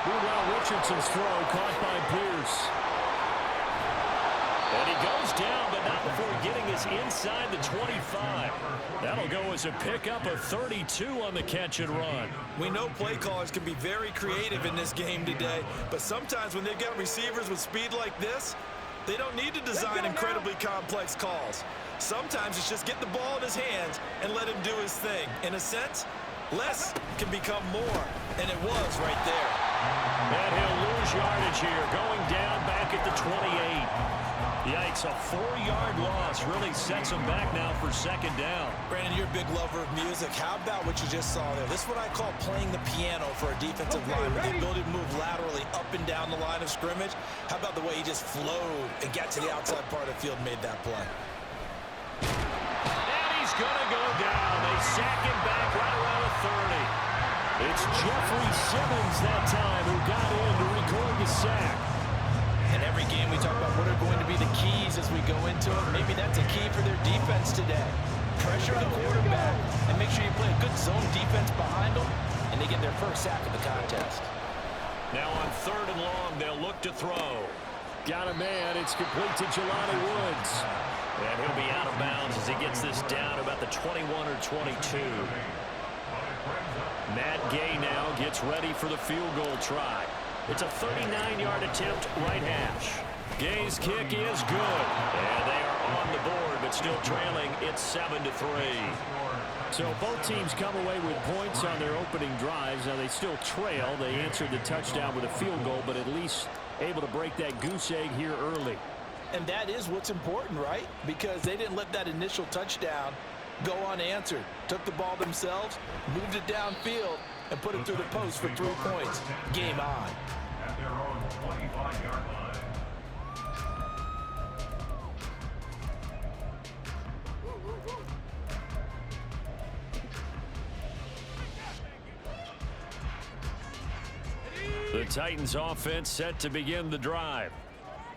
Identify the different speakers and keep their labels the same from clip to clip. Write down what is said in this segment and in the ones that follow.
Speaker 1: Meanwhile, Richardson's throw caught by Pierce. And he goes down, but not before getting us inside the 25. That'll go as a pickup of 32 on the catch and run.
Speaker 2: We know play callers can be very creative in this game today, but sometimes when they've got receivers with speed like this, they don't need to design incredibly complex calls. Sometimes it's just get the ball in his hands and let him do his thing. In a sense, less can become more, and it was right there.
Speaker 1: And he'll lose yardage here, going down back at the 28. Yikes, a 4-yard loss really sets him back now for second down.
Speaker 2: Brandon, you're a big lover of music. How about what you just saw there? This is what I call playing the piano for a defensive lineman. The ability to move laterally up and down the line of scrimmage. How about the way he just flowed and got to the outside part of the field and made that play?
Speaker 1: And he's going to go down. They sack him back right around the 30. It's Jeffrey Simmons that time who got in to record the sack.
Speaker 2: In every game we talk about what are going to be the keys as we go into it. Maybe that's a key for their defense today. Pressure the quarterback and make sure you play a good zone defense behind them, and they get their first sack of the contest.
Speaker 1: Now on 3rd and long, they'll look to throw. Got a man. It's complete to Jelani Woods. And he'll be out of bounds as he gets this down about the 21 or 22. Matt Gay now gets ready for the field goal try. It's a 39-yard attempt, right hash. Gay's kick is good. And they are on the board, but still trailing. It's 7-3. So both teams come away with points on their opening drives. Now they still trail. They answered the touchdown with a field goal, but at least able to break that goose egg here early.
Speaker 2: And that is what's important, right? Because they didn't let that initial touchdown go unanswered. Took the ball themselves, moved it downfield, and put it through the post for 3 points. Game on.
Speaker 3: At their own 25-yard line.
Speaker 1: The Titans offense set to begin the drive.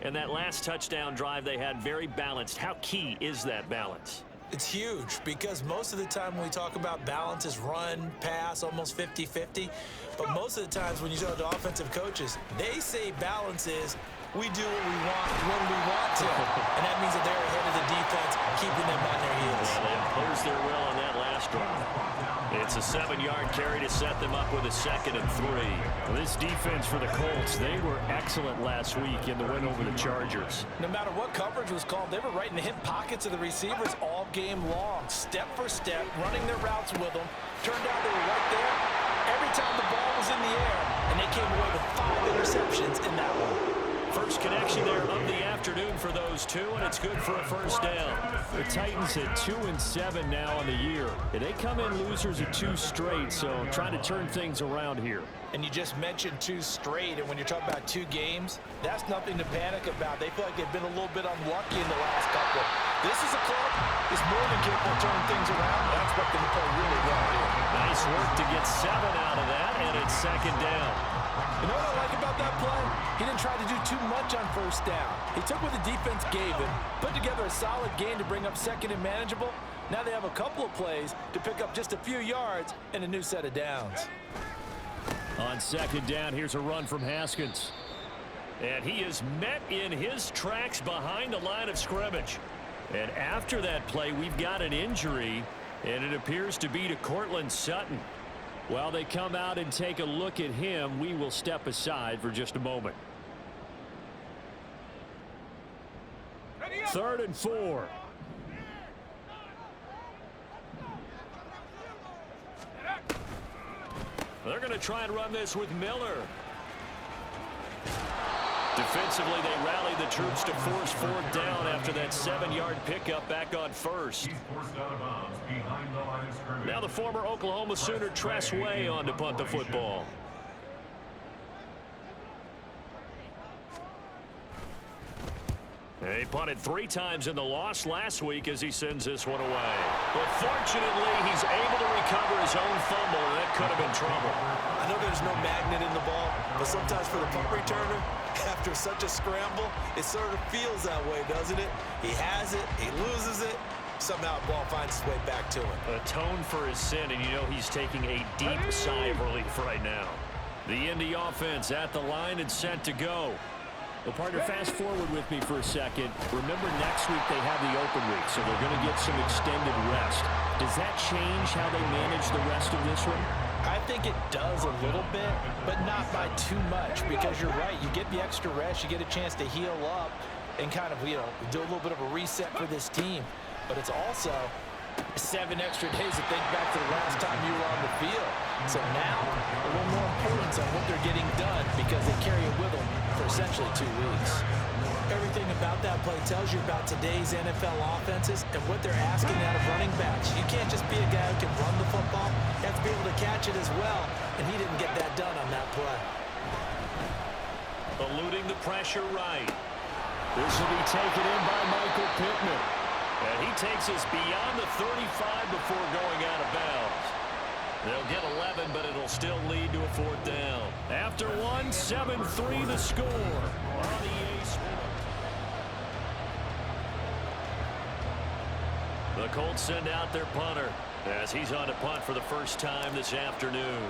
Speaker 1: And that last touchdown drive they had very balanced. How key is that balance?
Speaker 2: It's huge because most of the time when we talk about balance is run, pass, almost 50-50. But most of the times when you talk to offensive coaches, they say balance is we do what we want when we want to. And that means that they're ahead of the defense, keeping them on their heels.
Speaker 1: Well, they imposed their will on that last drive. It's a 7-yard carry to set them up with a 2nd and 3. Well, this defense for the Colts, they were excellent last week in the win over the Chargers.
Speaker 2: No matter what coverage was called, they were right in the hip pockets of the receivers all game long, step for step, running their routes with them. Turned out they were right there every time the ball was in the air, and they came away with 5 interceptions in that one.
Speaker 1: First connection there of the afternoon for those two, and it's good for a first down. The Titans at 2-7 now on the year. And they come in losers at 2 straight, so trying to turn things around here.
Speaker 2: And you just mentioned 2 straight, and when you're talking about 2 games, that's nothing to panic about. They feel like they've been a little bit unlucky in the last couple. This is a club that's more than capable of turning things around. I expect them to play really well here.
Speaker 1: Nice work to get 7 out of that, and it's 2nd down.
Speaker 2: You know what I like about that play? He didn't try to do too much on first down. He took what the defense gave him, put together a solid gain to bring up 2nd and manageable. Now they have a couple of plays to pick up just a few yards and a new set of downs.
Speaker 1: On 2nd down, here's a run from Haskins. And he is met in his tracks behind the line of scrimmage. And after that play, we've got an injury, and it appears to be to Cortland Sutton. While they come out and take a look at him, we will step aside for just a moment. 3rd and 4. They're going to try and run this with Miller. Defensively, they rally the troops to force 4th down after that 7-yard pickup back on 1st. Now the former Oklahoma Sooner Tress Way on to punt the football. He punted 3 times in the loss last week as he sends this one away. But fortunately, he's able to recover his own fumble, and that could have been trouble.
Speaker 2: I know there's no magnet in the ball, but sometimes for the punt returner, after such a scramble, it sort of feels that way, doesn't it? He has it, he loses it, somehow the ball finds its way back to him.
Speaker 1: Atone for his sin, and you know he's taking a deep sigh of relief right now. The Indy offense at the line and set to go. Well, partner, fast forward with me for a second. Remember, next week they have the open week, so they're going to get some extended rest. Does that change how they manage the rest of this one?
Speaker 4: I think it does a little bit, but not by too much, because you're right. You get the extra rest, you get a chance to heal up and kind of, do a little bit of a reset for this team. But it's also 7 extra days to think back to the last time you were on the field. So now, a little more importance on what they're getting done, because they carry it with them for essentially 2 weeks. Everything about that play tells you about today's NFL offenses and what they're asking out of running backs. You can't just be a guy who can run the football. You have to be able to catch it as well, and he didn't get that done on that play.
Speaker 1: Eluding the pressure right. This will be taken in by Michael Pittman. And he takes us beyond the 35 before going out of bounds. They'll get 11, but it'll still lead to a 4th down. After one, 7-3 the score on EA Sports. The Colts send out their punter as he's on to punt for the first time this afternoon.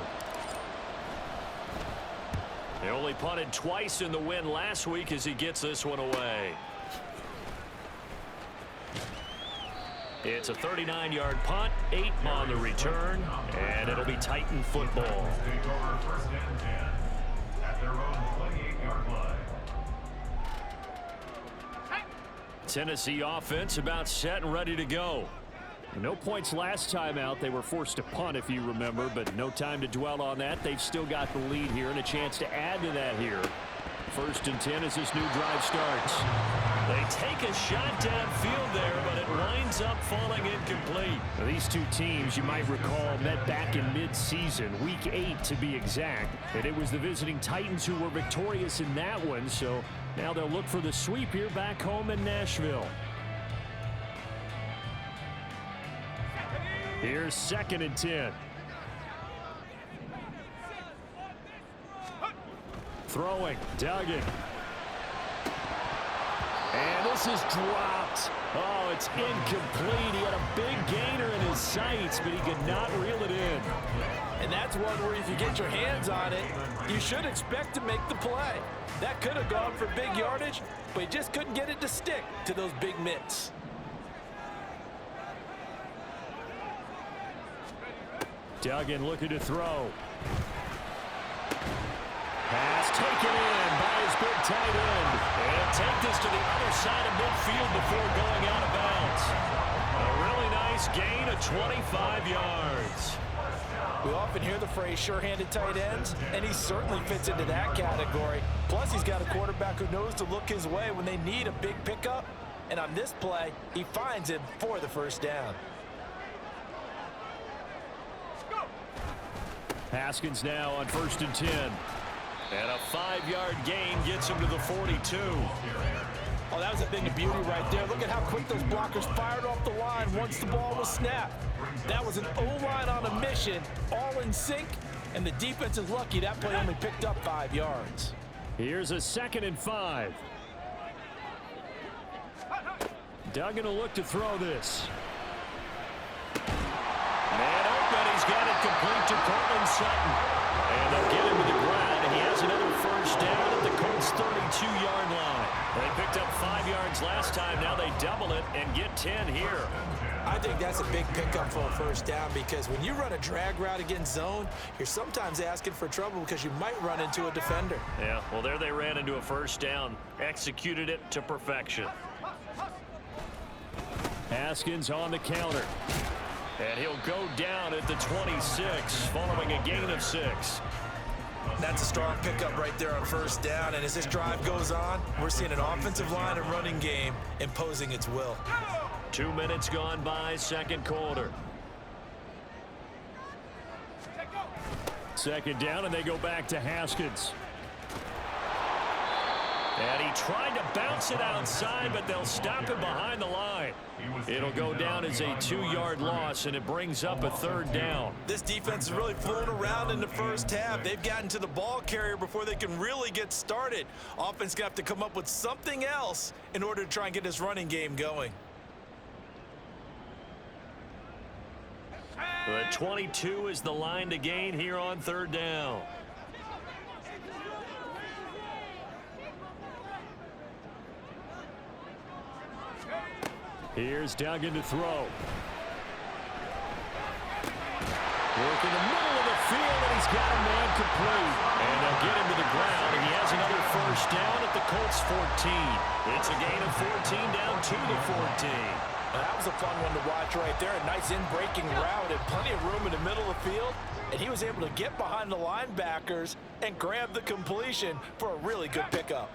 Speaker 1: They only punted twice in the win last week as he gets this one away. It's a 39-yard punt, 8 on the return, and it'll be Titan football.
Speaker 3: Take over 1st and 10 at their own 28-yard line.
Speaker 1: Tennessee offense about set and ready to go. No points last time out. They were forced to punt, if you remember, but no time to dwell on that. They've still got the lead here and a chance to add to that here. 1st and 10 as this new drive starts. They take a shot downfield there, but it winds up falling incomplete. Now, these two teams, you might recall, met back in mid-season, week 8 to be exact. And it was the visiting Titans who were victorious in that one, so now they'll look for the sweep here back home in Nashville. Here's 2nd and 10. Throwing, Duggan. And this is dropped. Oh, it's incomplete. He had a big gainer in his sights, but he could not reel it in.
Speaker 4: And that's one where if you get your hands on it, you should expect to make the play. That could have gone for big yardage, but he just couldn't get it to stick to those big mitts.
Speaker 1: Duggan looking to throw. Pass taken in by his big tight end. And take this to the other side of midfield before going out of bounds. A really nice gain of 25 yards.
Speaker 4: We often hear the phrase sure-handed tight ends, and he certainly fits into that category. Plus, he's got a quarterback who knows to look his way when they need a big pickup. And on this play, he finds him for the 1st down.
Speaker 1: Haskins now on 1st and 10. And a 5-yard gain gets him to the 42.
Speaker 4: Oh, that was a thing of beauty right there. Look at how quick those blockers fired off the line once the ball was snapped. That was an O-line on a mission, all in sync, and the defense is lucky that play only picked up 5 yards.
Speaker 1: Here's a 2nd and 5. Duggan will look to throw this. Man open, he's got it complete to Cortland Sutton. And they'll get him to the ground, and he has another 1st down at the Colts 32-yard line. They picked up 5 yards last time. Now they double it and get 10 here.
Speaker 4: I think that's a big pickup for a 1st down, because when you run a drag route against zone, you're sometimes asking for trouble because you might run into a defender.
Speaker 1: Yeah, well, there they ran into a 1st down. Executed it to perfection. Haskins on the counter. And he'll go down at the 26 following a gain of 6.
Speaker 2: That's a strong pickup right there on 1st down. And as this drive goes on, we're seeing an offensive line and running game imposing its will.
Speaker 1: 2 minutes gone by, 2nd quarter. 2nd down, and they go back to Haskins. And he tried to bounce it outside, but they'll stop him behind the line. It'll go down as a 2-yard loss, and it brings up a 3rd down.
Speaker 2: This defense is really fooling around in the 1st half. They've gotten to the ball carrier before they can really get started. Offense going to have to come up with something else in order to try and get this running game going.
Speaker 1: The 22 is the line to gain here on 3rd down. Here's Duggan to throw. Work in the middle of the field, and he's got a man complete. And they'll get him to the ground, and he has another first down at the Colts 14. It's a gain of 14 down to the 14.
Speaker 4: That was a fun one to watch right there. A nice in-breaking route and plenty of room in the middle of the field. And he was able to get behind the linebackers and grab the completion for a really good pickup.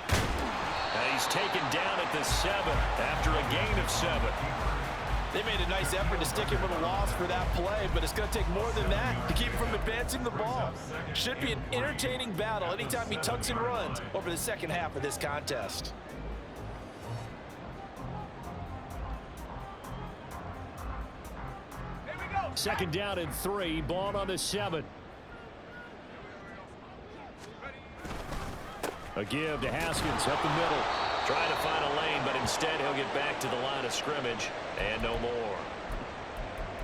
Speaker 1: And he's taken down at the 7 after a gain of 7.
Speaker 4: They made a nice effort to stick him with a loss for that play, but it's going to take more than that to keep him from advancing the ball. Should be an entertaining battle anytime he tucks and runs over the second half of this contest.
Speaker 1: Second down and 3, ball on the 7. A give to Haskins up the middle. Trying to find a lane, but instead he'll get back to the line of scrimmage and no more.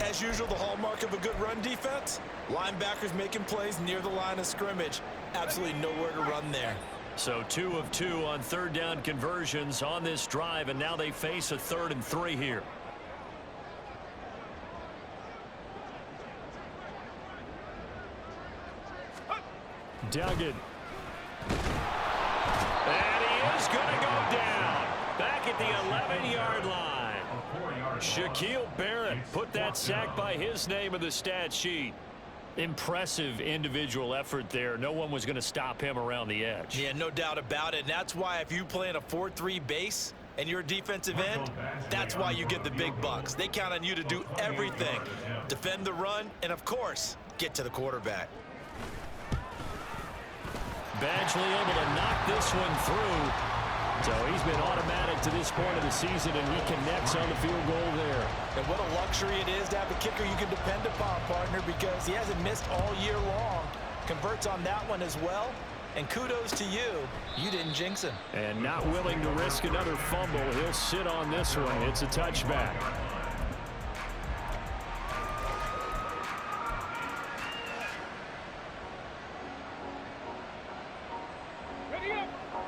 Speaker 2: As usual, the hallmark of a good run defense, linebackers making plays near the line of scrimmage. Absolutely nowhere to run there.
Speaker 1: So 2 of 2 on third down conversions on this drive, and now they face a 3rd and 3 here. Duggan. And he is going to go down. Back at the 11-yard line. Shaquille Barrett put that sack by his name in the stat sheet. Impressive individual effort there. No one was going to stop him around the edge.
Speaker 2: Yeah, no doubt about it. And that's why if you play in a 4-3 base and you're a defensive end, that's why you get the big bucks. They count on you to do everything. Defend the run and, of course, get to the quarterback.
Speaker 1: Badgley able to knock this one through. So he's been automatic to this point of the season, and he connects on the field goal there.
Speaker 4: And what a luxury it is to have a kicker you can depend upon, partner, because he hasn't missed all year long. Converts on that one as well. And kudos to you. You didn't jinx him.
Speaker 1: And not willing to risk another fumble. He'll sit on this one. It's a touchback.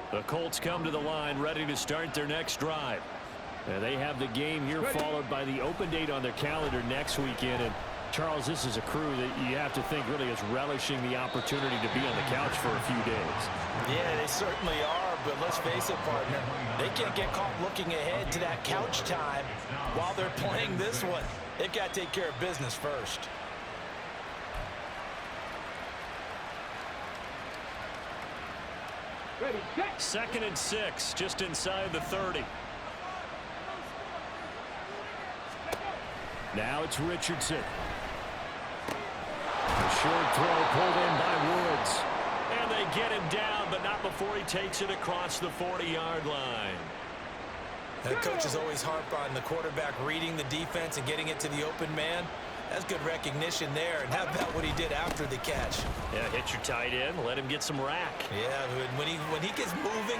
Speaker 1: The Colts come to the line ready to start their next drive. And they have the game here followed by the open date on their calendar next weekend. And Charles, this is a crew that you have to think really is relishing the opportunity to be on the couch for a few days.
Speaker 4: Yeah, they certainly are, but let's face it, partner. They can't get caught looking ahead to that couch time while they're playing this one. They've got to take care of business first.
Speaker 3: Ready, set.
Speaker 1: 2nd and 6, just inside the 30. Now it's Richardson. A short throw pulled in by Woods. And they get him down, but not before he takes it across the 40-yard line.
Speaker 2: The coaches always harp on the quarterback reading the defense and getting it to the open man. That's good recognition there. And how about what he did after the catch?
Speaker 1: Yeah, hit your tight end, let him get some rack.
Speaker 2: Yeah, when he gets moving,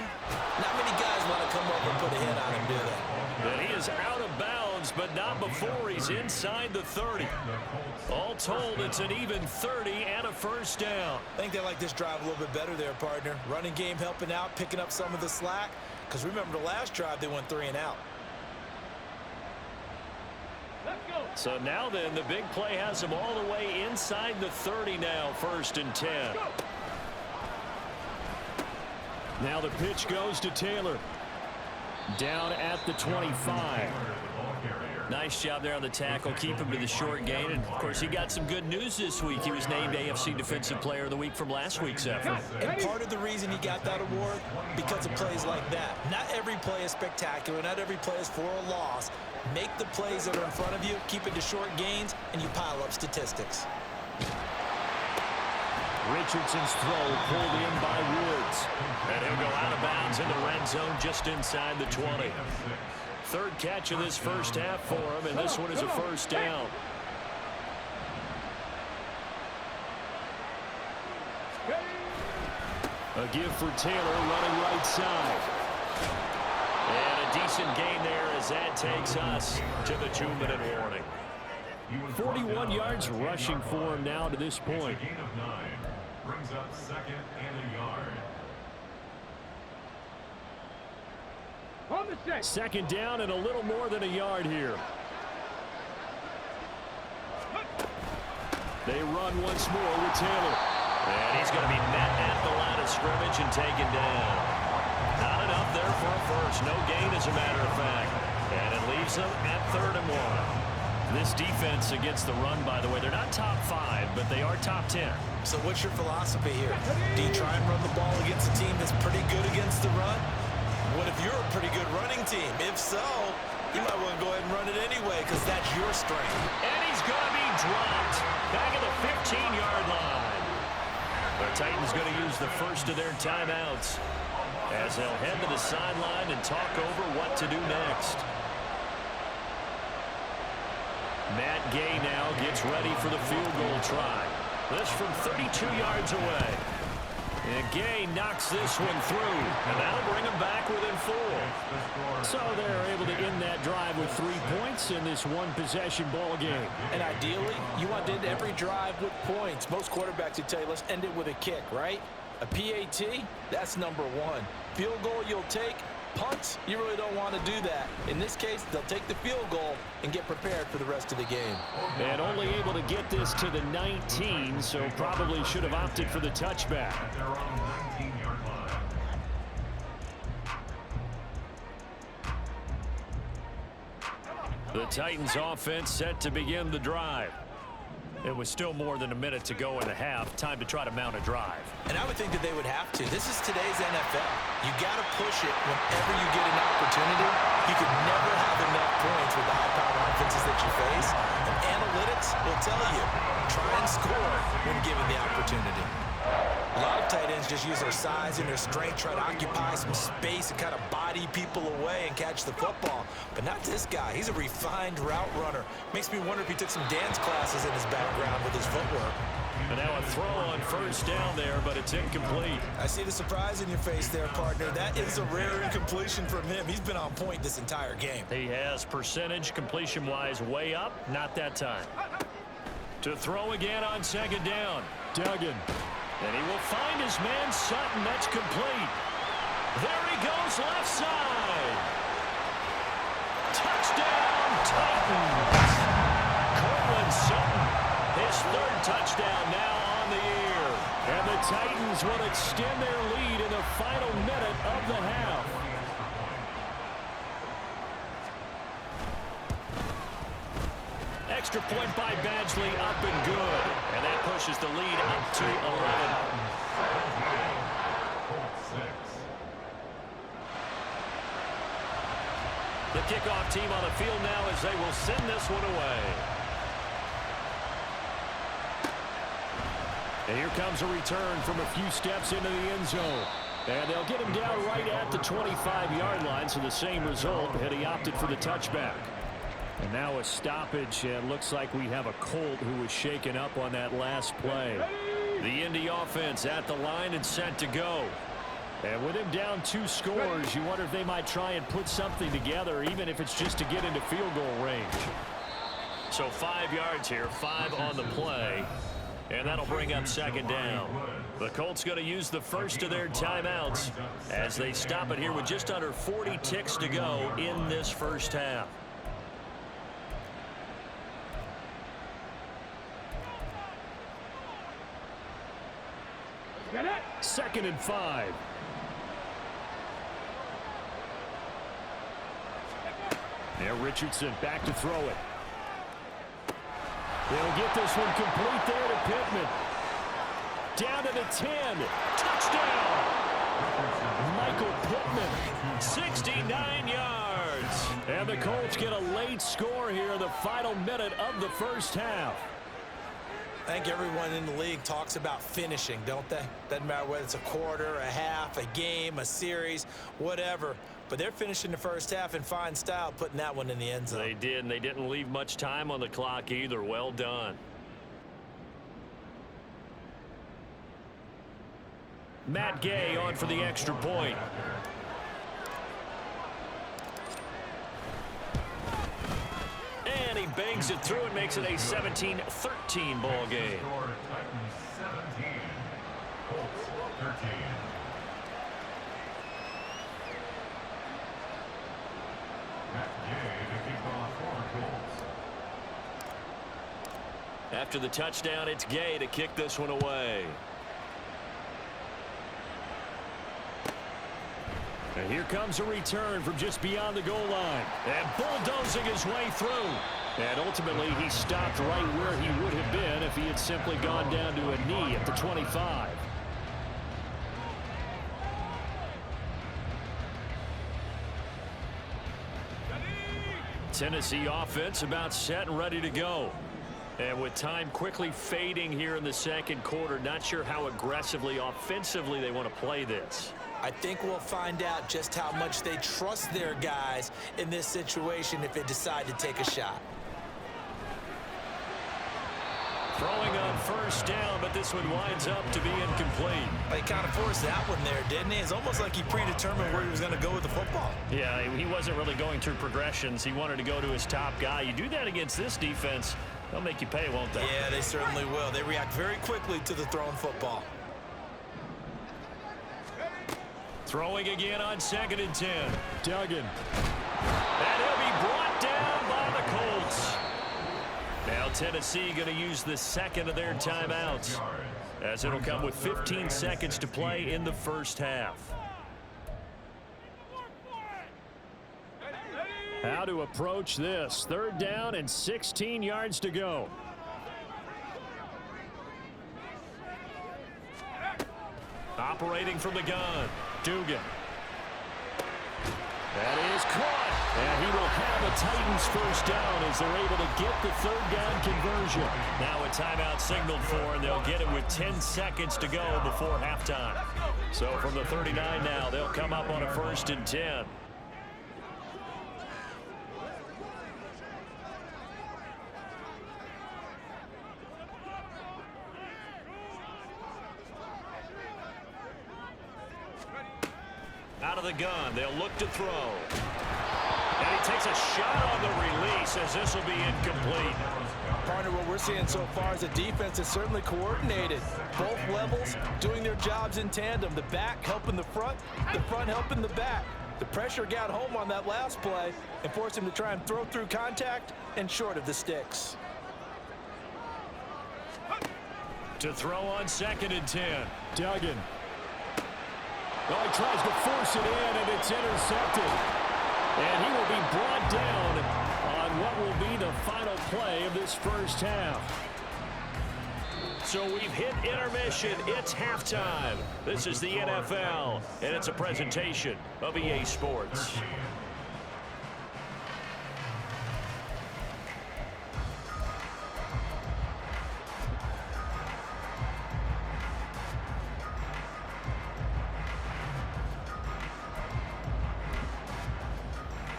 Speaker 2: not many guys want to come over and put a hit on him, do they?
Speaker 1: And he is out of bounds, but not before he's inside the 30. All told, it's an even 30 and a first down.
Speaker 2: I think they like this drive a little bit better there, partner. Running game helping out, picking up some of the slack. Because remember the last drive, they went 3 and out.
Speaker 1: So now then, the big play has him all the way inside the 30 now, 1st and 10. Now the pitch goes to Taylor. Down at the 25. Nice job there on the tackle. Keep him to the short gain. And, of course, he got some good news this week. He was named AFC Defensive Player of the Week from last week's effort.
Speaker 2: And part of the reason he got that award, because of plays like that. Not every play is spectacular. Not every play is for a loss. Make the plays that are in front of you, keep it to short gains, and you pile up statistics.
Speaker 1: Richardson's throw pulled in by Woods. And he'll go out of bounds in the red zone just inside the 20. 3rd catch of this first half for him, and this one is a first down. A give for Taylor running right side. And a decent gain there as that takes us to the 2-minute warning. 41 yards rushing for him now to this point.
Speaker 3: Gain of 9 brings up 2nd and a yard.
Speaker 1: Second down and a little more than a yard here. They run once more with Taylor. And he's going to be met at the line of scrimmage and taken down. Not enough there for a first. No gain, as a matter of fact. And it leaves them at 3rd and 1. This defense against the run, by the way, they're not top 5, but they are top 10.
Speaker 2: So what's your philosophy here? Do you try and run the ball against a team that's pretty good against the run? What if you're a pretty good running team? If so, you might want to go ahead and run it anyway because that's your strength.
Speaker 1: And he's going to be dropped back at the 15-yard line. The Titans going to use the first of their timeouts as they'll head to the sideline and talk over what to do next. Matt Gay now gets ready for the field goal try. This from 32 yards away. And Gay knocks this one through, and that'll bring him back within 4. So they're able to end that drive with 3 points in this one-possession ball game.
Speaker 4: And ideally, you want to end every drive with points. Most quarterbacks would tell you, let's end it with a kick, right? A PAT, that's number 1. Field goal you'll take. Punts, you really don't want to do that. In this case, they'll take the field goal and get prepared for the rest of the game.
Speaker 1: And only able to get this to the 19, so probably should have opted for the touchback.
Speaker 3: At their own 19-yard line.
Speaker 1: The Titans offense set to begin the drive. It was still more than a minute to go in the half. Time to try to mount a drive.
Speaker 2: And I would think that they would have to. This is today's NFL. You got to push it whenever you get an opportunity. You could never have enough points with the high-powered offenses that you face. And analytics will tell you, try and score when given the opportunity. A lot of tight ends just use their size and their strength, try to occupy some space and kind of body people away and catch the football. But not this guy. He's a refined route runner. Makes me wonder if he took some dance classes in his background with his footwork.
Speaker 1: And now a throw on first down there, but it's incomplete.
Speaker 2: I see the surprise in your face there, partner. That is a rare incompletion from him. He's been on point this entire game.
Speaker 1: He has percentage completion-wise way up, not that time. To throw again on second down. Duggan. And he will find his man Sutton. That's complete. There he goes left side. Touchdown Titans. Cortland Sutton. His 3rd touchdown now on the year. And the Titans will extend their lead in the final minute of the half. Extra point by Badgley, up and good. And that pushes the lead up to 11. The kickoff team on the field now as they will send this one away. And here comes a return from a few steps into the end zone. And they'll get him down right at the 25-yard line, so the same result, and he opted for the touchback. And now a stoppage, and looks like we have a Colt who was shaken up on that last play. The Indy offense at the line and set to go. And with him down 2 scores, you wonder if they might try and put something together, even if it's just to get into field goal range. So 5 yards here, 5 on the play. And that'll bring up second down. The Colts going to use the first of their timeouts as they stop it here with just under 40 ticks to go in this first half. Second and 5. Now Richardson back to throw it. They'll get this one complete there to Pittman. Down to the 10. Touchdown. Michael Pittman, 69 yards. And the Colts get a late score here in the final minute of the first half.
Speaker 2: I think everyone in the league talks about finishing, don't they? Doesn't matter whether it's a quarter, a half, a game, a series, whatever. But they're finishing the first half in fine style, putting that one in the end zone.
Speaker 1: They did, and they didn't leave much time on the clock either. Well done. Matt Gay on for the extra point. And he bangs it through and makes it a 17-13 ball game.
Speaker 3: Score Titans 17, Colts 13. to kick off for Colts.
Speaker 1: After the touchdown, it's Gay to kick this one away. And here comes a return from just beyond the goal line. And bulldozing his way through. And ultimately, he stopped right where he would have been if he had simply gone down to a knee at the 25. Tennessee offense about set and ready to go. And with time quickly fading here in the second quarter, not sure how aggressively, offensively they want to play this.
Speaker 4: I think we'll find out just how much they trust their guys in this situation if they decide to take a shot.
Speaker 1: Throwing on first down, but this one winds up to be incomplete.
Speaker 2: He kind of forced that one there, didn't he? It's almost like he predetermined where he was going to go with the football.
Speaker 1: Yeah, he wasn't really going through progressions. He wanted to go to his top guy. You do that against this defense, they'll make you pay, won't they?
Speaker 2: Yeah, they certainly will. They react very quickly to the thrown football.
Speaker 1: Throwing again on 2nd and 10. Duggan. And he'll be brought down by the Colts. Now Tennessee going to use the second of their timeouts, as it'll come with 15 seconds to play in the first half. How to approach this. 3rd down and 16 yards to go. Operating from the gun, Dugan. That is caught. And he will have a Titans first down as they're able to get the 3rd down conversion. Now a timeout signaled for, and they'll get it with 10 seconds to go before halftime. So from the 39 now, they'll come up on a 1st and 10. Out of the gun, they'll look to throw. And he takes a shot on the release as this will be incomplete.
Speaker 4: Partner, what we're seeing so far is the defense is certainly coordinated. Both levels doing their jobs in tandem. The back helping the front helping the back. The pressure got home on that last play and forced him to try and throw through contact and short of the sticks.
Speaker 1: To throw on 2nd and 10. Duggan. Well, he tries to force it in, and it's intercepted. And he will be brought down on what will be the final play of this first half. So we've hit intermission. It's halftime. This is the NFL, and it's a presentation of EA Sports.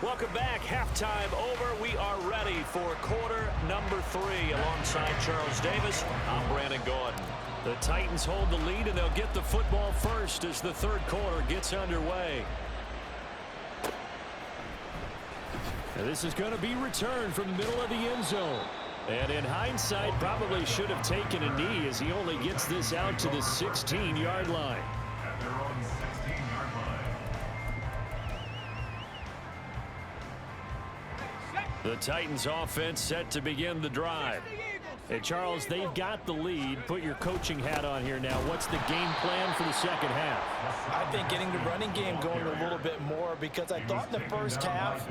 Speaker 1: Welcome back. Halftime over. We are ready for quarter number 3. Alongside Charles Davis, I'm Brandon Gordon. The Titans hold the lead, and they'll get the football first as the 3rd quarter gets underway. And this is going to be returned from the middle of the end zone. And in hindsight, probably should have taken a knee as he only gets this out to the 16-yard line.
Speaker 3: At their own 16-yard line.
Speaker 1: The Titans offense set to begin the drive. Hey, Charles, they've got the lead. Put your coaching hat on here now. What's the game plan for the second half?
Speaker 4: I think getting the running game going a little bit more, because I thought in the first half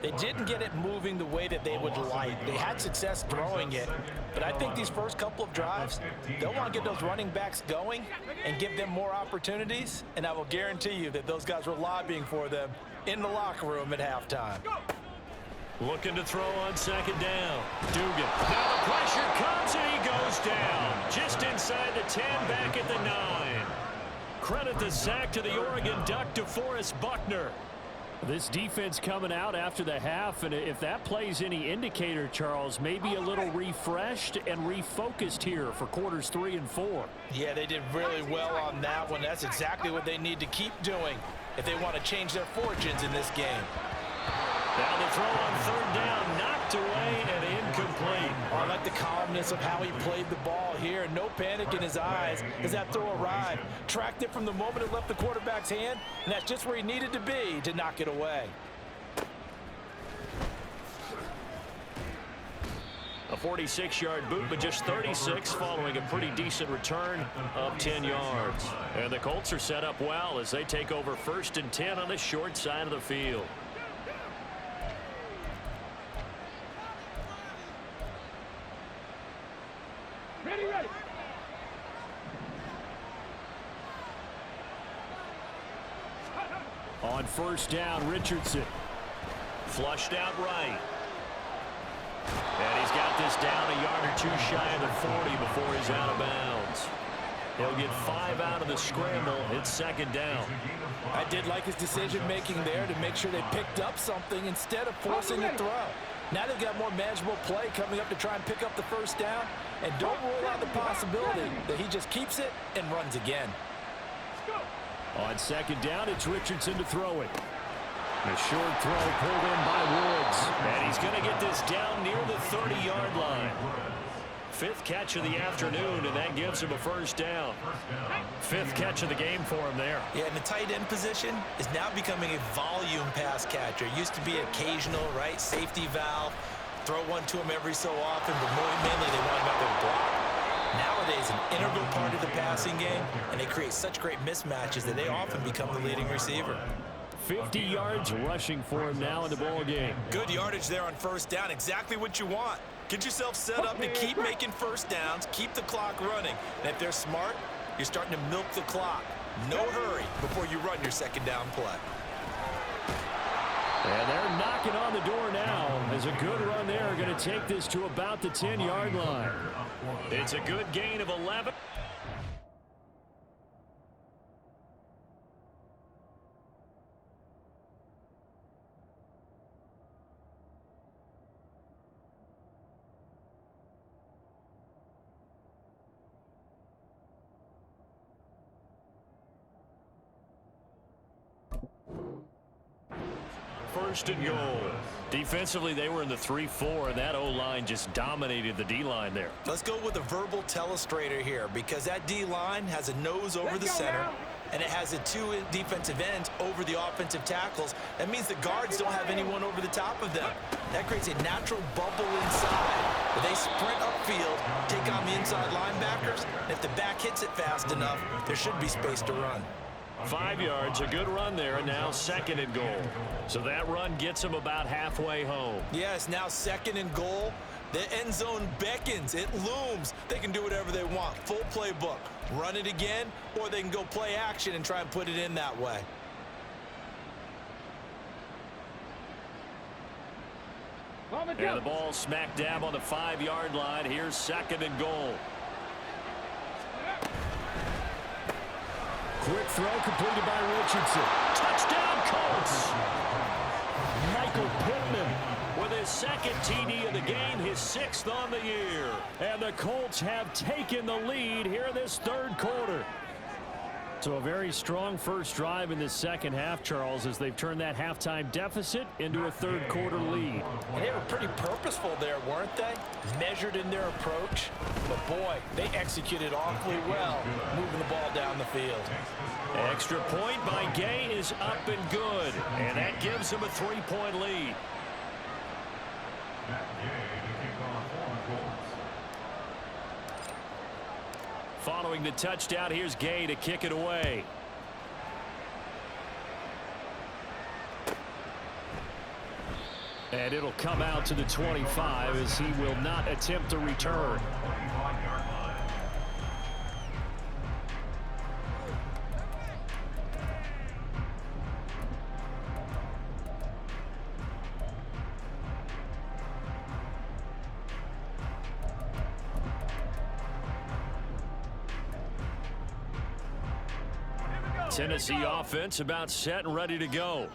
Speaker 4: they didn't get it moving the way that they would like. They had success throwing it, but I think these first couple of drives, they'll want to get those running backs going and give them more opportunities, and I will guarantee you that those guys were lobbying for them in the locker room at halftime.
Speaker 1: Looking to throw on 2nd down. Dugan. Now the pressure comes, and he goes down. Just inside the 10, back at the 9. Credit the sack to the Oregon Duck, DeForest Buckner. This defense coming out after the half, and if that plays any indicator, Charles, maybe a little refreshed and refocused here for quarters 3 and 4.
Speaker 4: Yeah, they did really well on that one. That's exactly what they need to keep doing if they want to change their fortunes in this game.
Speaker 1: Now the throw on 3rd down, knocked away and incomplete.
Speaker 4: I like the calmness of how he played the ball here. No panic in his eyes as that throw arrived. Tracked it from the moment it left the quarterback's hand, and that's just where he needed to be to knock it away.
Speaker 1: A 46-yard boot, but just 36 following a pretty decent return of 10 yards. And the Colts are set up well as they take over 1st and 10 on the short side of the field.
Speaker 5: Ready.
Speaker 1: On 1st down, Richardson. Flushed out right. And he's got this down a yard or two shy of the 40 before he's out of bounds. He'll get 5 out of the scramble. It's 2nd down.
Speaker 4: I did like his decision-making there to make sure they picked up something instead of forcing a throw. Now they've got more manageable play coming up to try and pick up the 1st down. And don't rule out the possibility that he just keeps it and runs again.
Speaker 1: On 2nd down, it's Richardson to throw it. The short throw pulled in by Woods. And he's going to get this down near the 30-yard line. 5th catch of the afternoon, and that gives him a 1st down. 5th catch of the game for him there.
Speaker 4: Yeah, and the tight end position is now becoming a volume pass catcher. It used to be occasional, right? Safety valve. Throw one to him every so often, but mainly they want him out there to block. Nowadays, an integral part of the passing game, and they create such great mismatches that they often become the leading receiver.
Speaker 1: 50 yards rushing for him now in the ball game.
Speaker 2: Good yardage there on 1st down. Exactly what you want. Get yourself set up to keep making 1st downs, keep the clock running. And if they're smart, you're starting to milk the clock. No hurry before you run your 2nd down play.
Speaker 1: And they're knocking on the door now. As a good run there, going to take this to about the 10-yard line. It's a good gain of 11. First and goal. Defensively, they were in the 3-4, and that O-line just dominated the D-line there.
Speaker 4: Let's go with a verbal telestrator here, because that D-line has a nose over the center, and it has the 2 defensive ends over the offensive tackles. That means the guards don't have anyone over the top of them. That creates a natural bubble inside, where they sprint upfield, take on the inside linebackers, and if the back hits it fast enough, there should be space to run.
Speaker 1: 5 yards, a good run there, and now 2nd and goal. So that run gets them about halfway home.
Speaker 4: Yes, now 2nd and goal. The end zone beckons. It looms. They can do whatever they want. Full playbook. Run it again, or they can go play action and try and put it in that way.
Speaker 1: And the ball smack dab on the 5-yard line. Here's 2nd and goal. Quick throw completed by Richardson. Touchdown, Colts! Michael Pittman with his 2nd TD of the game, his 6th on the year. And the Colts have taken the lead here in this 3rd quarter. So a very strong first drive in this 2nd half, Charles, as they've turned that halftime deficit into a 3rd quarter lead.
Speaker 4: And they were pretty purposeful there, weren't they? Measured in their approach. But boy, they executed awfully well, moving the ball down the field.
Speaker 1: Extra point by Gay is up and good. And that gives them a 3-point lead. Following the touchdown, here's Gay to kick it away. And it'll come out to the 25 as he will not attempt a return. Tennessee offense about set and ready to go.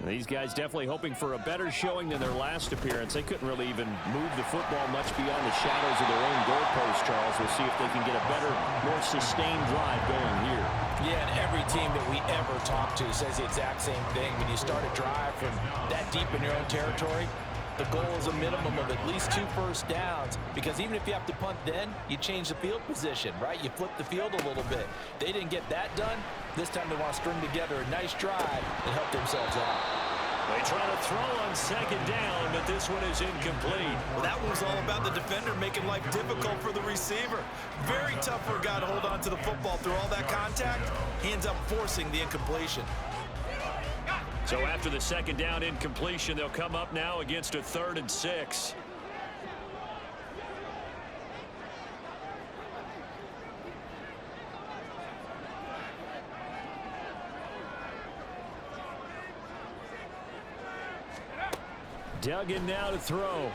Speaker 1: These guys definitely hoping for a better showing than their last appearance. They couldn't really even move the football much beyond the shadows of their own goalpost, Charles. We'll see if they can get a better, more sustained drive going here.
Speaker 4: Yeah, and every team that we ever talk to says the exact same thing. When you start a drive from that deep in your own territory, the goal is a minimum of at least 2 first downs, because even if you have to punt then, you change the field position, right? You flip the field a little bit. They didn't get that done. This time they want to string together a nice drive and help themselves out.
Speaker 1: They try to throw on second down, but this one is incomplete.
Speaker 2: Well, that one was all about the defender making life difficult for the receiver. Very tough for a guy to hold on to the football through all that contact. He ends up forcing the incompletion.
Speaker 1: So after the second down incompletion, they'll come up now against a 3rd and 6. Dug in now to throw.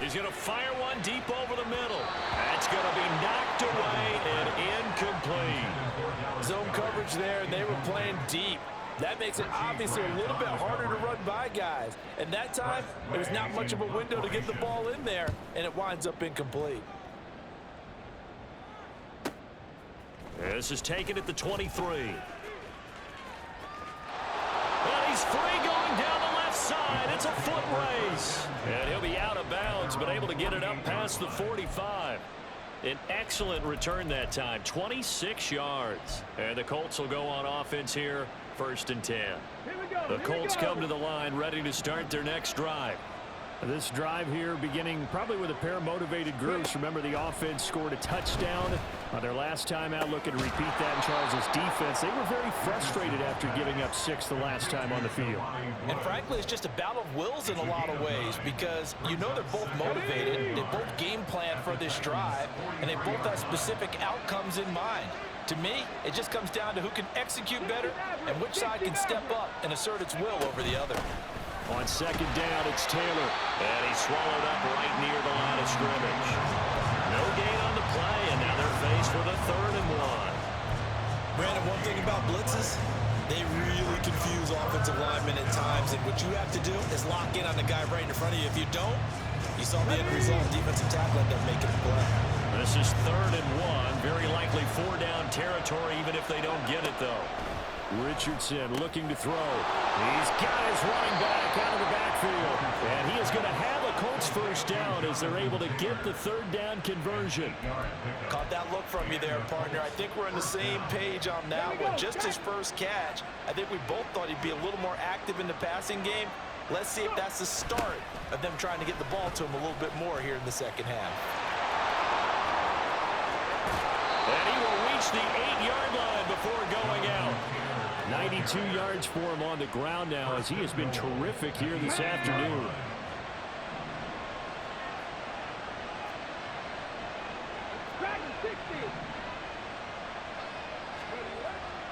Speaker 1: He's going to fire one deep over the middle. That's going to be knocked away and incomplete.
Speaker 4: Zone coverage there, and they were playing deep. That makes it obviously a little bit harder to run by guys. And that time, there's not much of a window to get the ball in there, and it winds up incomplete.
Speaker 1: This is taken at the 23. And he's free going down the left side. It's a foot race. And he'll be out of bounds, but able to get it up past the 45. An excellent return that time, 26 yards. And the Colts will go on offense here, 1st and 10. The Colts come to the line, ready to start their next drive. This drive here beginning probably with a pair of motivated groups. Remember, the offense scored a touchdown on their last time out. Looking to repeat that in Charles' defense. They were very frustrated after giving up 6 the last time on the field.
Speaker 4: And frankly, it's just a battle of wills in a lot of ways, because you know they're both motivated. They both game plan for this drive, and they both have specific outcomes in mind. To me, it just comes down to who can execute better and which side can step up and assert its will over the other.
Speaker 1: On second down, it's Taylor. And he's swallowed up right near the line of scrimmage. No gain on the play, and now they're faced with a 3rd and 1.
Speaker 2: Brandon, one thing about blitzes, they really confuse offensive linemen at times, and what you have to do is lock in on the guy right in front of you. If you don't, you saw the end result. Defensive tackle ended up making a play.
Speaker 1: This is 3rd and 1. Very likely 4-down territory, even if they don't get it, though. Richardson looking to throw. He's got his running back out of the backfield. And he is going to have a Colts 1st down as they're able to get the 3rd down conversion.
Speaker 4: Caught that look from you there, partner. I think we're on the same page on that one. Just his first catch. I think we both thought he'd be a little more active in the passing game. Let's see if that's the start of them trying to get the ball to him a little bit more here in the second half.
Speaker 1: And he will reach the 8-yard line before going out. 92 yards for him on the ground now, as he has been terrific here this afternoon.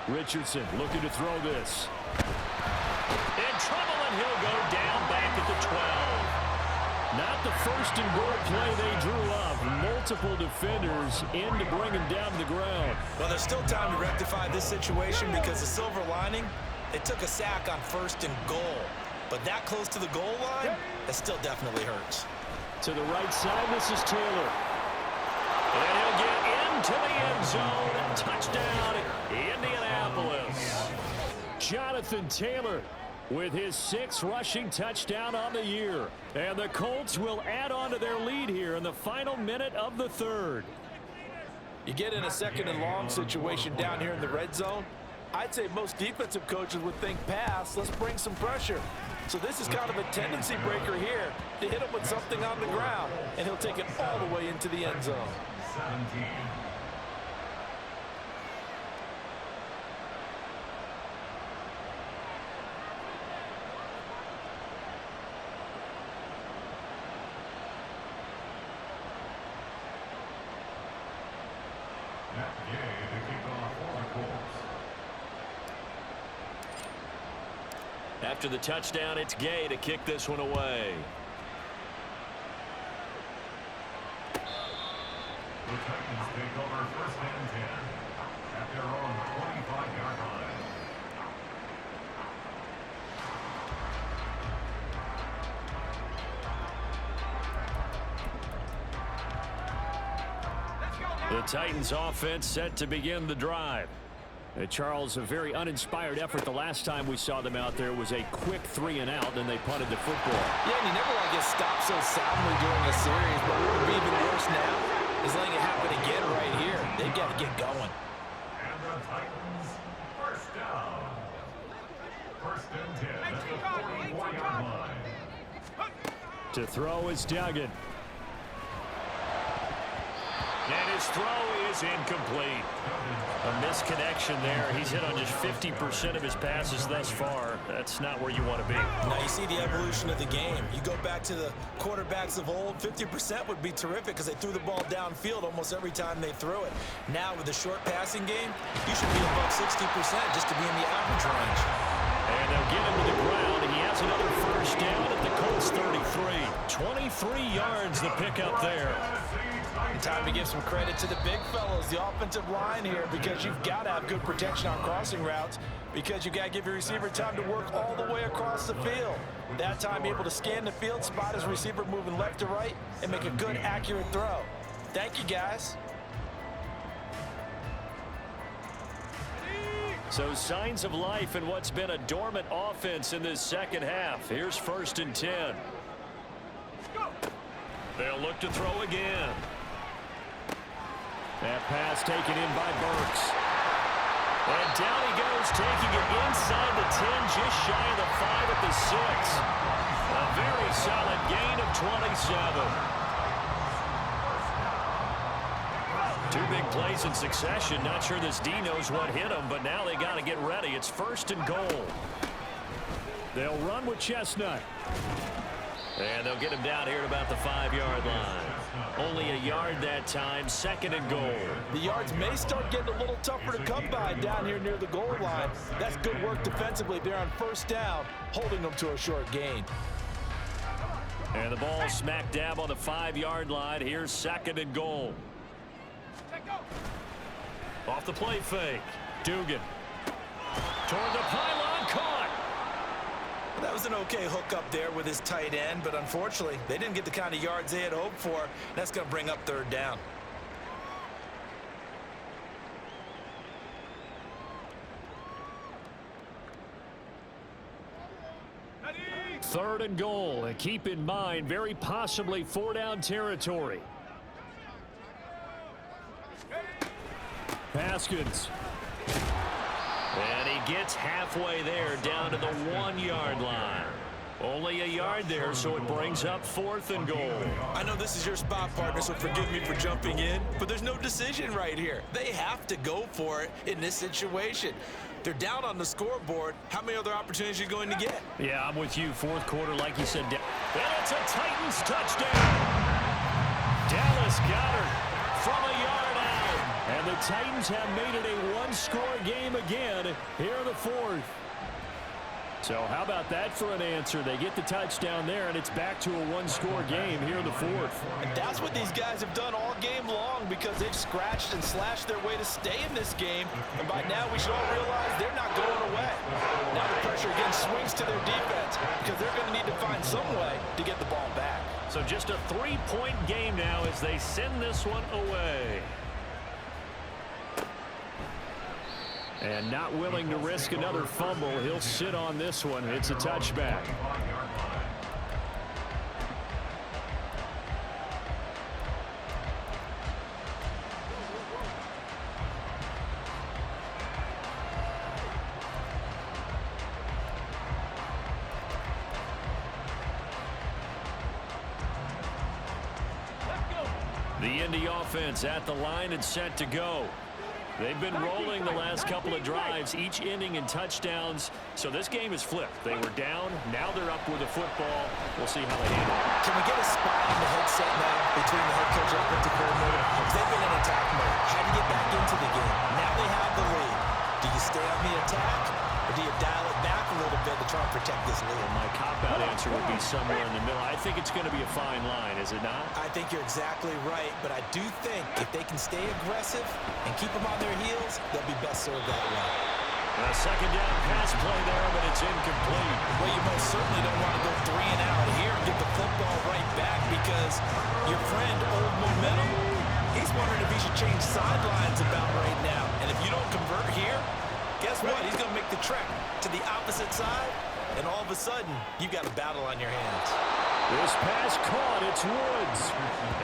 Speaker 1: Richardson looking to throw this. In trouble, and he'll go down back at the 12. Not the 1st and goal play they drew up. Multiple defenders in to bring him down to the ground.
Speaker 2: Well, there's still time to rectify this situation, because the silver lining, they took a sack on 1st and goal. But that close to the goal line, that still definitely hurts.
Speaker 1: To the right side, this is Taylor. And he'll get into the end zone. Touchdown, Indianapolis. Jonathan Taylor with his 6th rushing touchdown on the year. And the Colts will add on to their lead here in the final minute of the 3rd.
Speaker 4: You get in a 2nd and long situation down here in the red zone. I'd say most defensive coaches would think pass. Let's bring some pressure. So this is kind of a tendency breaker here to hit him with something on the ground, and he'll take it all the way into the end zone.
Speaker 3: 17.
Speaker 1: After the touchdown, it's Gay to kick this one away.
Speaker 3: The Titans take over 1st and 10 at their own 25-yard line.
Speaker 1: The Titans offense set to begin the drive. Charles, a very uninspired effort. The last time we saw them out there was a quick 3 and out, and they punted the football.
Speaker 4: Yeah, and you never want to get stopped so soundly during a series, but what would be even worse now is letting it happen again right here. They've got to get going.
Speaker 3: And the Titans 1st down. First and 10 at the 44-yard line.
Speaker 1: To throw is Duggan. And his throw is incomplete. A misconnection there. He's hit on just 50% of his passes thus far. That's not where you want to be.
Speaker 2: Now you see the evolution of the game. You go back to the quarterbacks of old, 50% would be terrific because they threw the ball downfield almost every time they threw it. Now with the short passing game, you should be above 60% just to be in the average range.
Speaker 1: And they'll get him to the ground. He has another first down at the Colts 33. 23 yards the pickup there.
Speaker 4: And time to give some credit to the big fellows, the offensive line here, because you've got to have good protection on crossing routes, because you got to give your receiver time to work all the way across the field. That time, be able to scan the field, spot his receiver moving left to right, and make a good, accurate throw. Thank you, guys.
Speaker 1: So signs of life in what's been a dormant offense in this second half. Here's first and 10. They'll look to throw again. That pass taken in by Burks. And down he goes, taking it inside the 10, just shy of the 5 at the 6. A very solid gain of 27. Two big plays in succession. Not sure this D knows what hit him, but now they got to get ready. It's first and goal. They'll run with Chestnut. And they'll get him down here at about the 5-yard line. Only a yard that time, second and goal.
Speaker 4: The yards may start getting a little tougher to come by down here near the goal line. That's good work defensively there on first down, holding them to a short gain.
Speaker 1: And the ball smack dab on the 5-yard line. Here's second and goal. Off the play fake. Dugan. Toward the pylon, caught.
Speaker 2: That was an okay hook up there with his tight end, but unfortunately, they didn't get the kind of yards they had hoped for. That's going to bring up third down.
Speaker 1: Third and goal. And keep in mind, very possibly 4-down territory. Haskins. And he gets halfway there, down to the 1-yard line. Only a yard there, so it brings up fourth and goal.
Speaker 2: I know this is your spot, partner, so forgive me for jumping in, but there's no decision right here. They have to go for it in this situation. They're down on the scoreboard. How many other opportunities are you going to get?
Speaker 1: Yeah, I'm with you. Fourth quarter, like you said. And it's a Titans touchdown. Dallas Goedert from a yard out. And the Titans have made it a one-score game again here in the fourth. So how about that for an answer? They get the touchdown there, and it's back to a one-score game here in the fourth.
Speaker 4: And that's what these guys have done all game long, because they've scratched and slashed their way to stay in this game. And by now, we should all realize they're not going away. Now the pressure again swings to their defense, because they're going to need to find some way to get the ball back.
Speaker 1: So just a 3-point game now as they send this one away. And not willing to risk another fumble. He'll sit on this one. It's a touchback. The Indy offense at the line and set to go. They've been rolling the last couple of drives, each inning in touchdowns. So this game is flipped. They were down. Now they're up with the football. We'll see how they handle it.
Speaker 2: Can we get a spot on the headset now between the head coach and offensive coordinator? Because they've been in attack mode. How do you get back into the game? Now they have the lead. Do you stay on the attack, or do you dial it back a little bit to try and protect this lead?
Speaker 1: Well, my cop-out answer would be somewhere in the middle. I think it's going to be a fine line, is it not?
Speaker 2: I think you're exactly right, but I do think if they can stay aggressive and keep them on their heels, they'll be best served that way.
Speaker 1: A second down pass play there, but it's incomplete.
Speaker 2: Well, you most certainly don't want to go 3 and out here and get the football right back, because your friend, Old Momentum, he's wondering if he should change sidelines about right now. And if you don't convert here, guess what? He's going to make the trek to the opposite side, and all of a sudden, you've got a battle on your hands.
Speaker 1: This pass caught. It's Woods.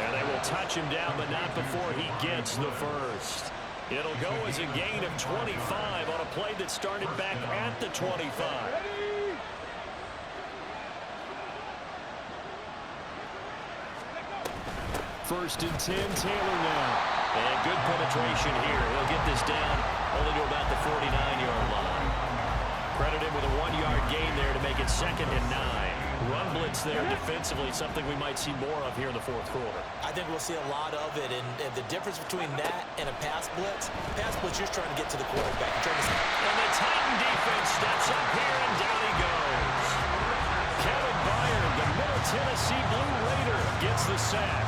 Speaker 1: And they will touch him down, but not before he gets the first. It'll go as a gain of 25 on a play that started back at the 25. First and 10, Taylor now. And good penetration here. He'll get this down only to about the 49-yard line. Credited with a 1-yard gain there to make it 2nd and 9. Run blitz there defensively, something we might see more of here in the fourth quarter.
Speaker 4: I think we'll see a lot of it, and the difference between that and a pass blitz, you're trying to get to the quarterback.
Speaker 1: And the Titan defense steps up here, and down he goes. Kevin Byard, the Middle Tennessee Blue Raider, gets the sack.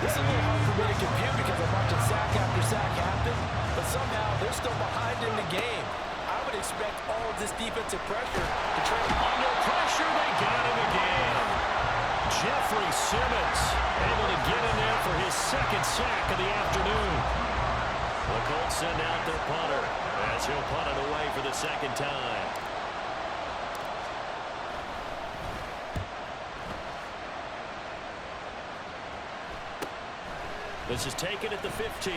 Speaker 4: This is a little hard for me to compute because I'm watching sack after sack happen, but somehow they're still behind in the game. I would expect all of this defensive pressure to try to...
Speaker 1: Under pressure, they got him again. Jeffrey Simmons able to get in there for his 2nd sack of the afternoon. The Colts send out their punter as he'll punt it away for the 2nd time. This is taken at the 15.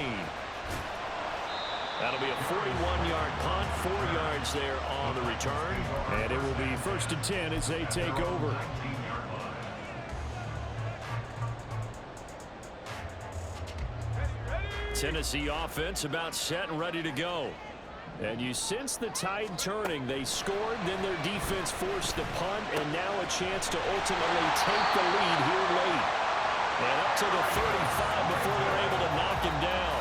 Speaker 1: That'll be a 41-yard punt, 4 yards there on the return. And it will be 1st and 10 as they take over. Tennessee offense about set and ready to go. And you sense the tide turning. They scored, then their defense forced the punt, and now a chance to ultimately take the lead here late. And up to the 35 before they're able to knock him down.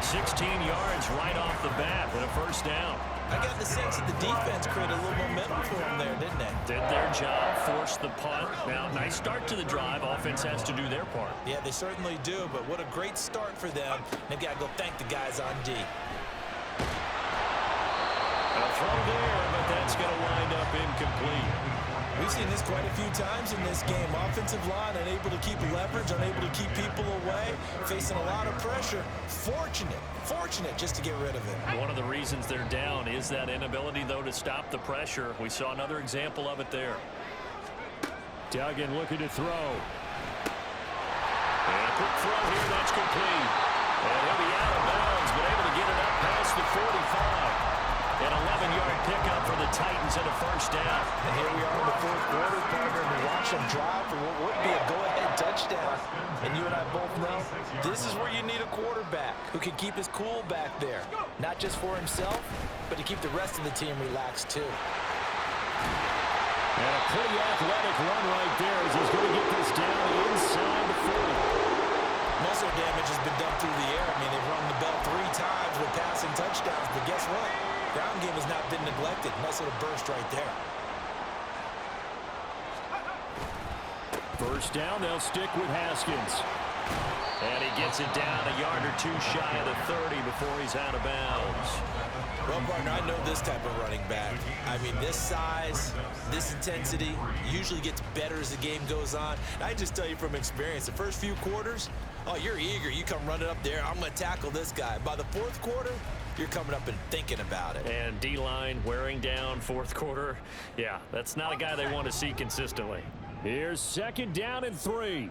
Speaker 1: 16 yards right off the bat and a 1st down.
Speaker 4: I got the sense that the defense created a little momentum for them there, didn't they?
Speaker 1: Did their job, forced the punt. Now, nice start to the drive. Offense has to do their part.
Speaker 4: Yeah, they certainly do, but what a great start for them. They've got to go thank the guys on D.
Speaker 1: A throw there, but that's going to wind up incomplete.
Speaker 2: We've seen this quite a few times in this game. Offensive line unable to keep leverage, unable to keep people away, facing a lot of pressure. Fortunate just to get rid of it.
Speaker 1: One of the reasons they're down is that inability, though, to stop the pressure. We saw another example of it there. Duggan looking to throw. And a quick throw here, that's complete. And he'll be out of bounds, but able to get it up past the 45. An 11-yard pickup for the Titans and a 1st down.
Speaker 4: And here we are in the 4th quarter, partner, and we watch them drive for what would be a go-ahead touchdown. And you and I both know this is where you need a quarterback who can keep his cool back there. Not just for himself, but to keep the rest of the team relaxed, too.
Speaker 1: And a pretty athletic run right there as he's going to get this down inside the 40.
Speaker 2: Muscle damage has been done through the air. I mean, they've rung the bell 3 times with passing touchdowns, but guess what? Ground game has not been neglected. Nice little burst right there.
Speaker 1: 1st down, they'll stick with Haskins. And he gets it down a yard or 2 shy of the 30 before he's out of bounds.
Speaker 2: Well, partner, I know this type of running back. I mean, this size, this intensity usually gets better as the game goes on. I just tell you from experience, the first few quarters, oh, you're eager. You come running up there. I'm going to tackle this guy. By the 4th quarter, you're coming up and thinking about it.
Speaker 1: And D-line wearing down 4th quarter. Yeah, that's not a guy they want to see consistently. Here's 2nd down and 3.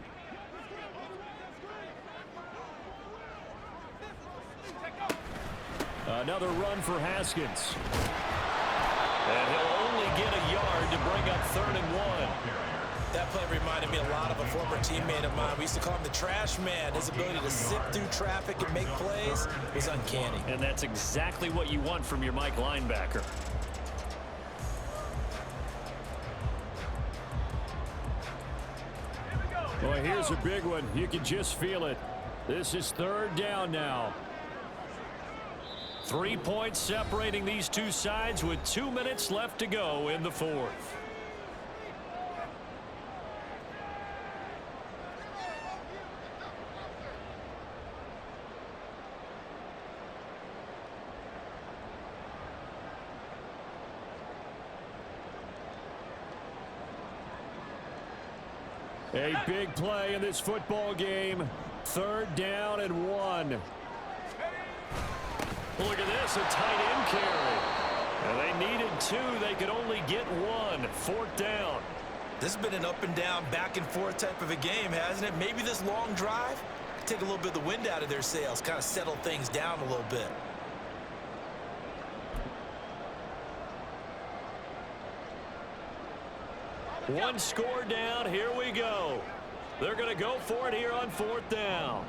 Speaker 1: Another run for Haskins. And he'll only get a yard to bring up 3rd and 1.
Speaker 2: That play reminded me a lot of a former teammate of mine. We used to call him the trash man. His ability to sift through traffic and make plays was uncanny.
Speaker 1: And that's exactly what you want from your Mike linebacker. Boy, here's a big one. You can just feel it. This is 3rd down now. 3 points separating these two sides with 2 minutes left to go in the 4th. A big play in this football game. 3rd down and 1. Look at this, a tight end carry. And they needed 2. They could only get 1. 4th down.
Speaker 2: This has been an up and down, back and forth type of a game, hasn't it? Maybe this long drive
Speaker 4: take a little bit of the wind out of their sails, kind of settle things down a little bit.
Speaker 1: One score down. Here we go. They're going to go for it here on 4th down.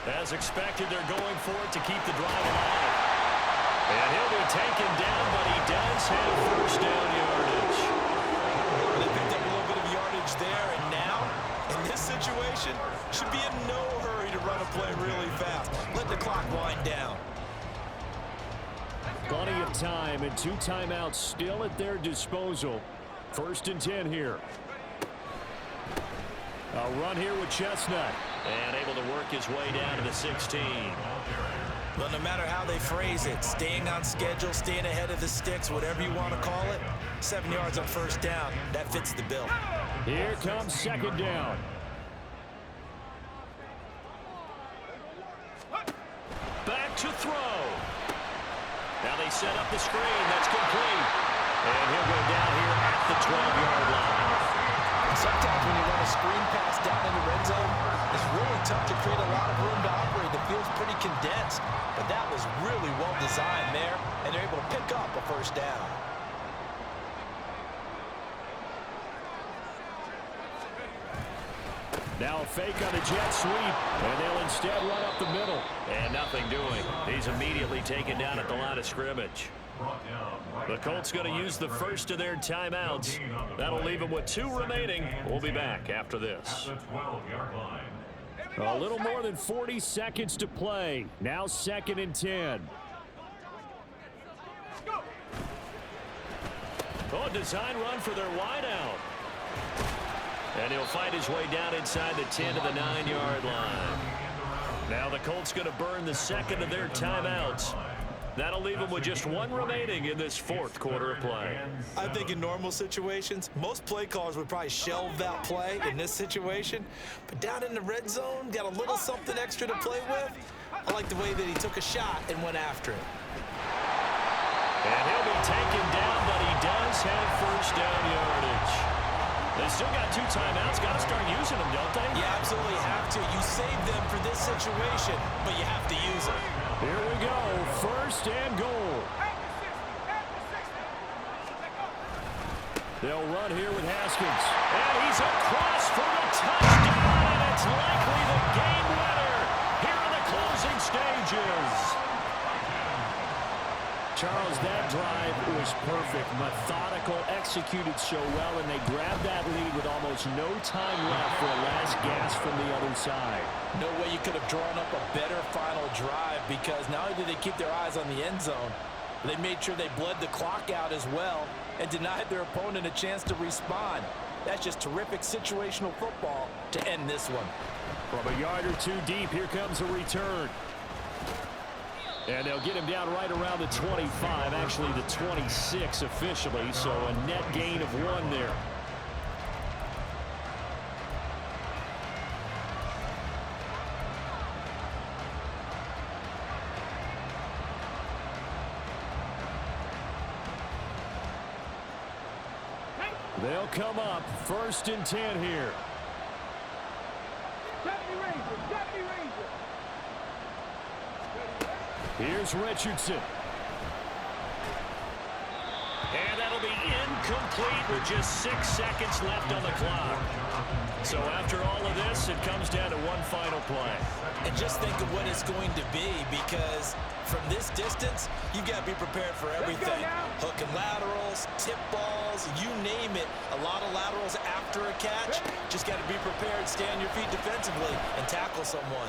Speaker 1: As expected, they're going for it to keep the drive alive. And he'll be taken down, but he does have first down yardage.
Speaker 2: They picked up a little bit of yardage there, and now, in this situation, should be in no hurry to run a play really fast. Let the clock wind down.
Speaker 1: Plenty of time and 2 timeouts still at their disposal. 1st and 10 here. A run here with Chestnut. And able to work his way down to the 16.
Speaker 4: Well, no matter how they phrase it, staying on schedule, staying ahead of the sticks, whatever you want to call it, 7 yards on 1st down, that fits the bill.
Speaker 1: Here comes 2nd down. Back to throw. Now they set up the screen. That's complete. And he'll go down here at the 12-yard line.
Speaker 4: Sometimes when you run a screen pass down in the red zone, it's really tough to create a lot of room to operate. The field's pretty condensed, but that was really well designed there, and they're able to pick up a 1st down.
Speaker 1: Now a fake on a jet sweep, and they'll instead run up the middle. And nothing doing. He's immediately taken down at the line of scrimmage. The Colts going to use the first of their timeouts. That'll leave them with 2 remaining. We'll be back after this. A little more than 40 seconds to play. Now 2nd and 10. Oh, a design run for their wideout. And he'll fight his way down inside the 10 to the 9-yard line. Now the Colts going to burn the 2nd of their timeouts. That'll leave them with just 1 remaining in this 4th quarter of play.
Speaker 2: I think in normal situations, most play callers would probably shelve that play in this situation. But down in the red zone, got a little something extra to play with. I like the way that he took a shot and went after it.
Speaker 1: And he'll be taken down, but he does have first down yardage. They still got 2 timeouts. Got to start using them, don't they?
Speaker 2: You absolutely have to. You save them for this situation, but you have to use them.
Speaker 1: Here we go. 1st and goal. They'll run here with Haskins. And he's across for the touchdown. And it's likely the game winner here in the closing stages. Charles, that drive was perfect. Methodical, executed so well, and they grabbed that lead with almost no time left for a last gasp from the other side.
Speaker 4: No way you could have drawn up a better final drive, because not only did they keep their eyes on the end zone, they made sure they bled the clock out as well and denied their opponent a chance to respond. That's just terrific situational football to end this one.
Speaker 1: From a yard or 2 deep, here comes a return. And they'll get him down right around the 25, actually the 26 officially, so a net gain of 1 there. They'll come up 1st and 10 here. Here's Richardson. And that'll be incomplete with just 6 seconds left on the clock. So after all of this, it comes down to 1 final play.
Speaker 2: And just think of what it's going to be, because from this distance, you've got to be prepared for everything. Hook and laterals, tip balls, you name it. A lot of laterals after a catch. Just got to be prepared, stay on your feet defensively, and tackle someone.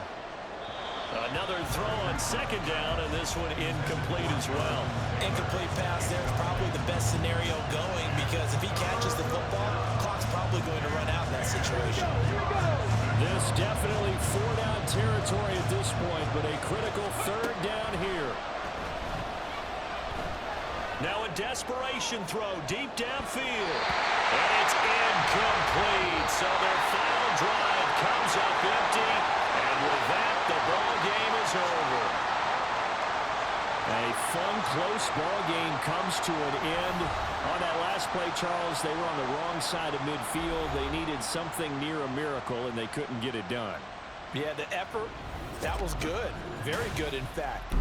Speaker 1: Another throw on 2nd down, and this one incomplete as well.
Speaker 2: Incomplete pass there is probably the best scenario going, because if he catches the football, clock's probably going to run out in that situation.
Speaker 1: This definitely 4-down territory at this point, but a critical 3rd down here. Now a desperation throw deep downfield. And it's incomplete. So their final drive comes up empty. And with that, the ball game is over. A fun, close ball game comes to an end. On that last play, Charles, they were on the wrong side of midfield. They needed something near a miracle, and they couldn't get it done.
Speaker 4: Yeah, the effort, that was good. Very good, in fact.